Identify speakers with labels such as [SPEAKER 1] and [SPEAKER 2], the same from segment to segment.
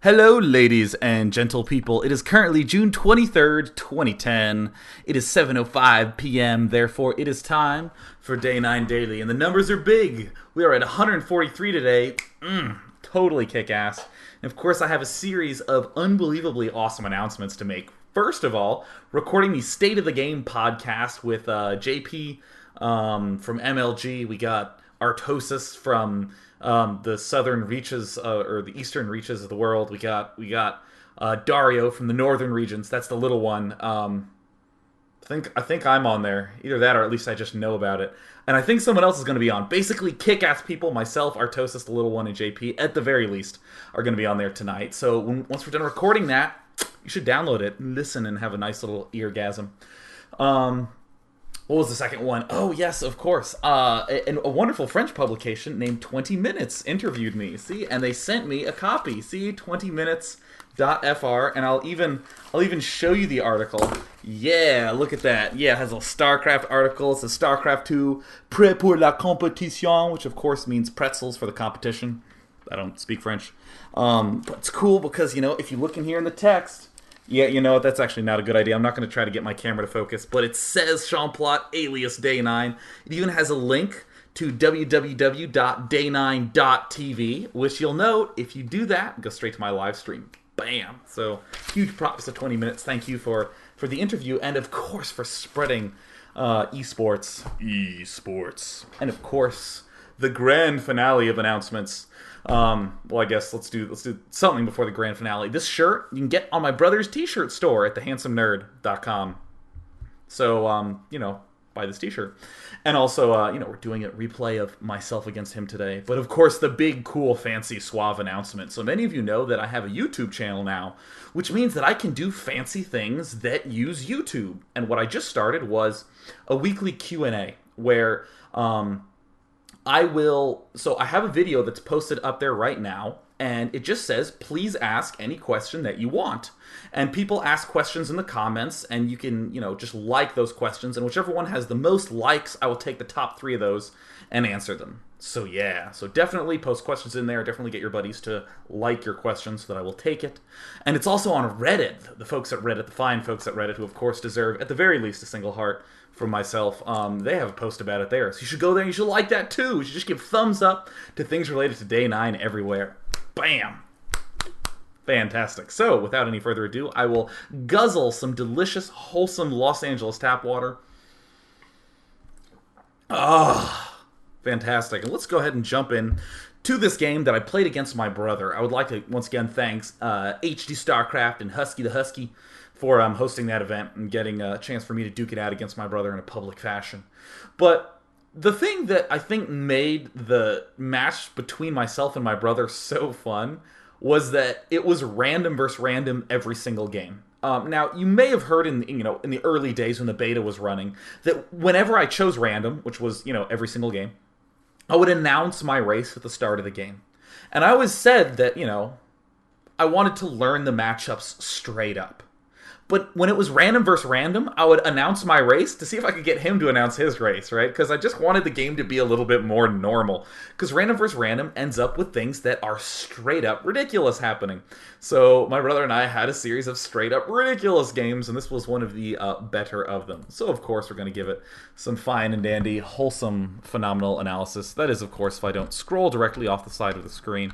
[SPEAKER 1] Hello, ladies and gentle people. It is currently June 23rd, 2010. It is 7:05 p.m., therefore it is time for Day 9 Daily. And the numbers are big. We are at 143 today. Totally kick-ass. And of course, I have a series of unbelievably awesome announcements to make. First of all, recording the State of the Game podcast with JP from MLG. We got Artosis from the southern reaches or the eastern reaches of the world. We got Dario from the northern regions. That's the little one. I think I'm on there. Either that or at least I just know about it. And I think someone else is going to be on. Basically, kick-ass people, myself, Artosis, the little one, and JP, at the very least, are going to be on there tonight. So once we're done recording that, you should download it and listen and have a nice little eargasm. What was the second one? Oh, yes, of course. A wonderful French publication named 20 Minutes interviewed me. See, and they sent me a copy. See, 20minutes.fr, and I'll even show you the article. Yeah, look at that. Yeah, it has a Starcraft article. It says Starcraft 2, prêt pour la compétition, which of course means pretzels for the competition. I don't speak French. But it's cool because, if you look in here in the text, yeah, that's actually not a good idea. I'm not going to try to get my camera to focus, but it says Champlot alias Day 9. It even has a link to www.day9.tv, which you'll note, if you do that, go straight to my live stream. Bam! So, huge props to 20 Minutes. Thank you for the interview, and of course for spreading esports. And of course, the grand finale of announcements. Well, I guess let's do something before the grand finale. This shirt you can get on my brother's t-shirt store at thehandsomenerd.com. So, buy this t-shirt. And also, we're doing a replay of myself against him today. But of course, the big, cool, fancy, suave announcement. So many of you know that I have a YouTube channel now, which means that I can do fancy things that use YouTube. And what I just started was a weekly Q&A where I have a video that's posted up there right now, and it just says, please ask any question that you want. And people ask questions in the comments, and you can, just like those questions, and whichever one has the most likes, I will take the top 3 of those and answer them. So yeah, so definitely post questions in there, definitely get your buddies to like your questions so that I will take it. And it's also on Reddit, the folks at Reddit, the fine folks at Reddit, who of course deserve, at the very least, a single heart from myself. They have a post about it there, so you should go there and you should like that too. You should just give thumbs up to things related to Day 9 everywhere. Bam! Fantastic. So, without any further ado, I will guzzle some delicious, wholesome Los Angeles tap water. Fantastic. And let's go ahead and jump in to this game that I played against my brother. I would like to once again thanks HD Starcraft and Husky the Husky for hosting that event and getting a chance for me to duke it out against my brother in a public fashion. But the thing that I think made the match between myself and my brother so fun was that it was random versus random every single game. Now, you may have heard in the early days when the beta was running that whenever I chose random, which was every single game, I would announce my race at the start of the game. And I always said that I wanted to learn the matchups straight up. But when it was random versus random, I would announce my race to see if I could get him to announce his race, right? Because I just wanted the game to be a little bit more normal. Because random versus random ends up with things that are straight up ridiculous happening. So my brother and I had a series of straight up ridiculous games, and this was one of the better of them. So of course we're going to give it some fine and dandy, wholesome, phenomenal analysis. That is, of course, if I don't scroll directly off the side of the screen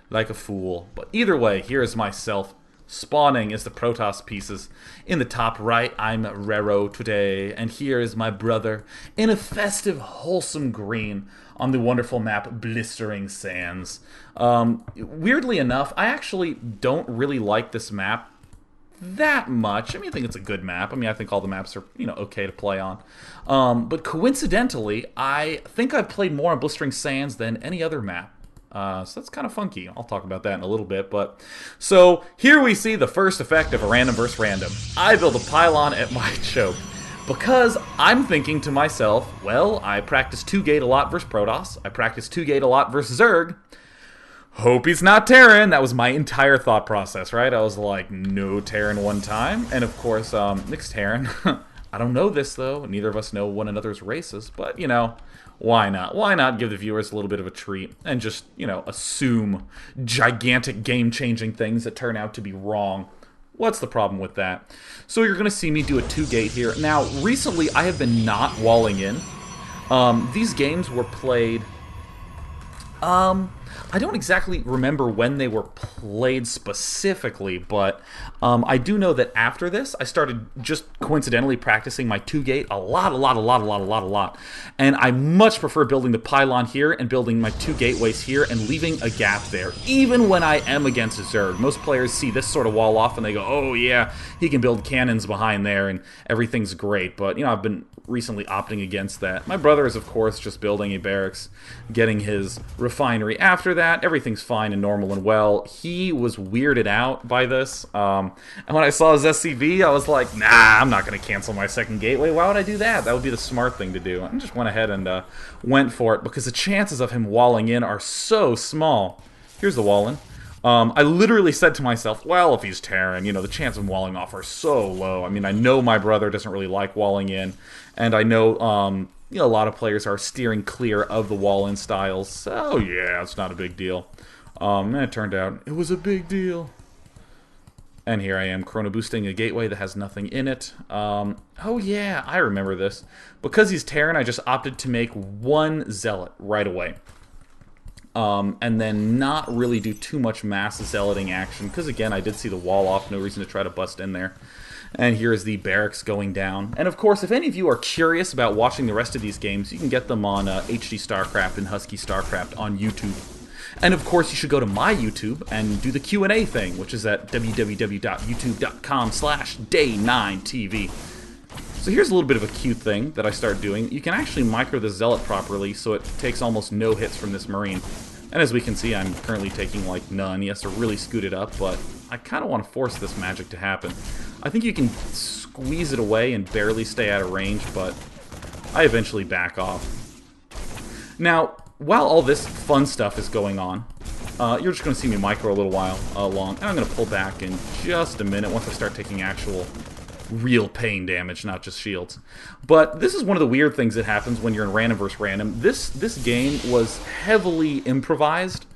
[SPEAKER 1] like a fool. But either way, here is myself. Spawning is the Protoss pieces. In the top right, I'm Rero today, and here is my brother in a festive, wholesome green on the wonderful map Blistering Sands. Weirdly enough, I actually don't really like this map that much. I think it's a good map. I think all the maps are, okay to play on. But coincidentally, I think I've played more on Blistering Sands than any other map. So that's kind of funky. I'll talk about that in a little bit. But so here we see the first effect of a random versus random. I build a pylon at my choke because I'm thinking to myself, well, I practice 2-gate a lot versus Protoss. I practice 2-gate a lot versus Zerg. Hope he's not Terran. That was my entire thought process, right? I was like, no Terran one time. And of course, mixed Terran. I don't know this, though. Neither of us know one another's races. But, Why not? Why not give the viewers a little bit of a treat and just, assume gigantic game-changing things that turn out to be wrong? What's the problem with that? So you're going to see me do a 2-gate here. Now, recently I have been not walling in. These games were played... I don't exactly remember when they were played specifically, but I do know that after this, I started just coincidentally practicing my 2-gate a lot. And I much prefer building the pylon here and building my 2 gateways here and leaving a gap there, even when I am against a Zerg. Most players see this sort of wall off and they go, oh yeah, he can build cannons behind there and everything's great. But, I've been recently opting against that. My brother is, of course, just building a barracks, getting his refinery after that. Everything's fine and normal and well. He was weirded out by this. And when I saw his SCV, I was like, nah, I'm not going to cancel my second gateway. Why would I do that? That would be the smart thing to do. I just went ahead and went for it because the chances of him walling in are so small. Here's the wall in. I literally said to myself, well, if he's Terran, the chances of him walling off are so low. I mean, I know my brother doesn't really like walling in, and I know, a lot of players are steering clear of the wall-in styles, so yeah, it's not a big deal. And it turned out it was a big deal. And here I am chrono boosting a gateway that has nothing in it. Oh yeah, I remember this. Because he's Terran, I just opted to make 1 zealot right away. And then not really do too much mass zealoting action, because again, I did see the wall off, no reason to try to bust in there. And here is the barracks going down. And of course, if any of you are curious about watching the rest of these games, you can get them on HD Starcraft and Husky Starcraft on YouTube. And of course, you should go to my YouTube and do the Q&A thing, which is at www.youtube.com/day9tv. So here's a little bit of a cute thing that I start doing. You can actually micro the Zealot properly, so it takes almost no hits from this Marine. And as we can see, I'm currently taking, like, none. He has to really scoot it up, but I kind of want to force this magic to happen. I think you can squeeze it away and barely stay out of range, but I eventually back off. Now, while all this fun stuff is going on, you're just going to see me micro a little while long, and I'm going to pull back in just a minute once I start taking actual real pain damage, not just shields. But this is one of the weird things that happens when you're in random versus random. This game was heavily improvised,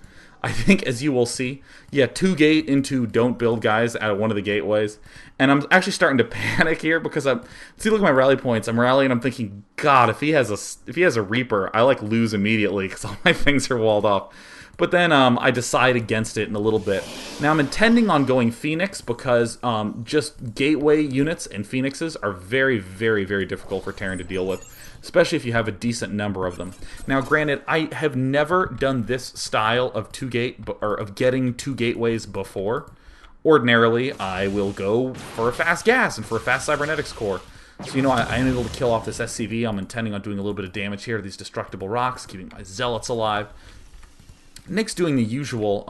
[SPEAKER 1] I think, as you will see. Yeah, 2-gate into don't build guys out of one of the gateways. And I'm actually starting to panic here because see, look at my rally points. I'm rallying and I'm thinking, God, if he has a Reaper, I like lose immediately because all my things are walled off. But then I decide against it in a little bit. Now I'm intending on going Phoenix because just gateway units and Phoenixes are very, very, very difficult for Terran to deal with, especially if you have a decent number of them. Now granted, I have never done this style of 2-gate, or of getting 2 gateways before. Ordinarily, I will go for a fast gas and for a fast cybernetics core. So, I am able to kill off this SCV. I'm intending on doing a little bit of damage here to these destructible rocks, keeping my zealots alive. Nick's doing the usual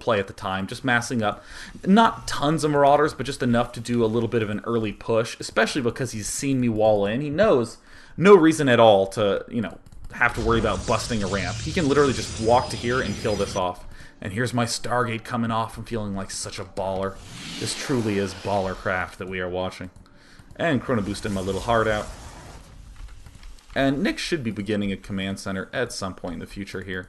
[SPEAKER 1] play at the time, just massing up. Not tons of Marauders, but just enough to do a little bit of an early push, especially because he's seen me wall in. He knows no reason at all to, have to worry about busting a ramp. He can literally just walk to here and kill this off. And here's my Stargate coming off. I'm feeling like such a baller. This truly is baller craft that we are watching. And chrono boosting my little heart out. And Nick should be beginning a command center at some point in the future here.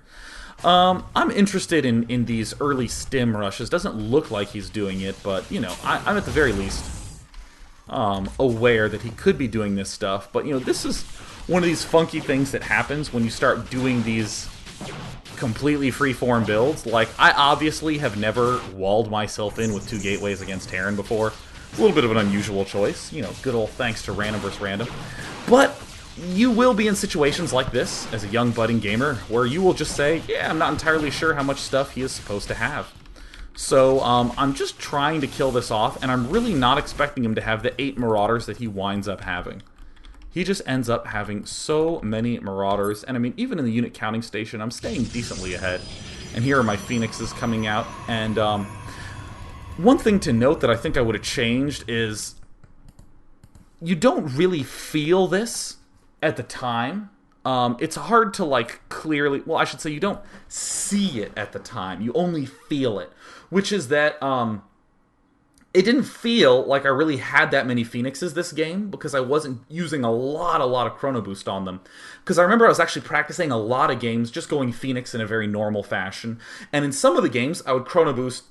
[SPEAKER 1] I'm interested in these early stim rushes. Doesn't look like he's doing it, but, I'm at the very least aware that he could be doing this stuff. But, this is one of these funky things that happens when you start doing these completely free-form builds. Like, I obviously have never walled myself in with 2 gateways against Terran before. It's a little bit of an unusual choice. Good old thanks to random versus random. But you will be in situations like this, as a young budding gamer, where you will just say, yeah, I'm not entirely sure how much stuff he is supposed to have. So, I'm just trying to kill this off, and I'm really not expecting him to have the 8 Marauders that he winds up having. He just ends up having so many Marauders, and I mean, even in the unit counting station, I'm staying decently ahead. And here are my Phoenixes coming out, and one thing to note that I think I would have changed is you don't really feel this at the time. It's hard to, like, clearly... Well, I should say you don't see it at the time. You only feel it. Which is that it didn't feel like I really had that many Phoenixes this game because I wasn't using a lot of Chrono Boost on them. Because I remember I was actually practicing a lot of games just going Phoenix in a very normal fashion. And in some of the games, I would Chrono Boost,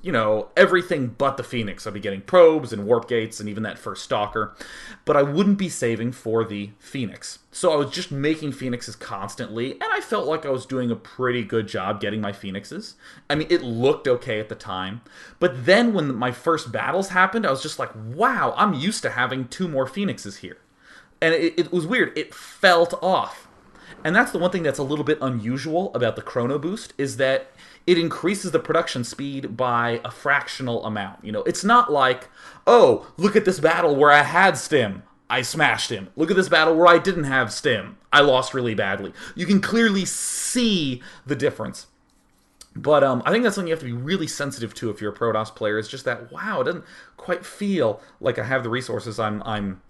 [SPEAKER 1] everything but the Phoenix. I'd be getting probes and warp gates and even that first Stalker. But I wouldn't be saving for the Phoenix. So I was just making Phoenixes constantly, and I felt like I was doing a pretty good job getting my Phoenixes. I mean, it looked okay at the time. But then when my first battles happened, I was just like, wow, I'm used to having 2 more Phoenixes here. And it was weird. It felt off. And that's the one thing that's a little bit unusual about the Chrono Boost, is that it increases the production speed by a fractional amount. It's not like, oh, look at this battle where I had Stim, I smashed him. Look at this battle where I didn't have Stim, I lost really badly. You can clearly see the difference. But I think that's something you have to be really sensitive to if you're a Protoss player. Is just that, wow, it doesn't quite feel like I have the resources I'm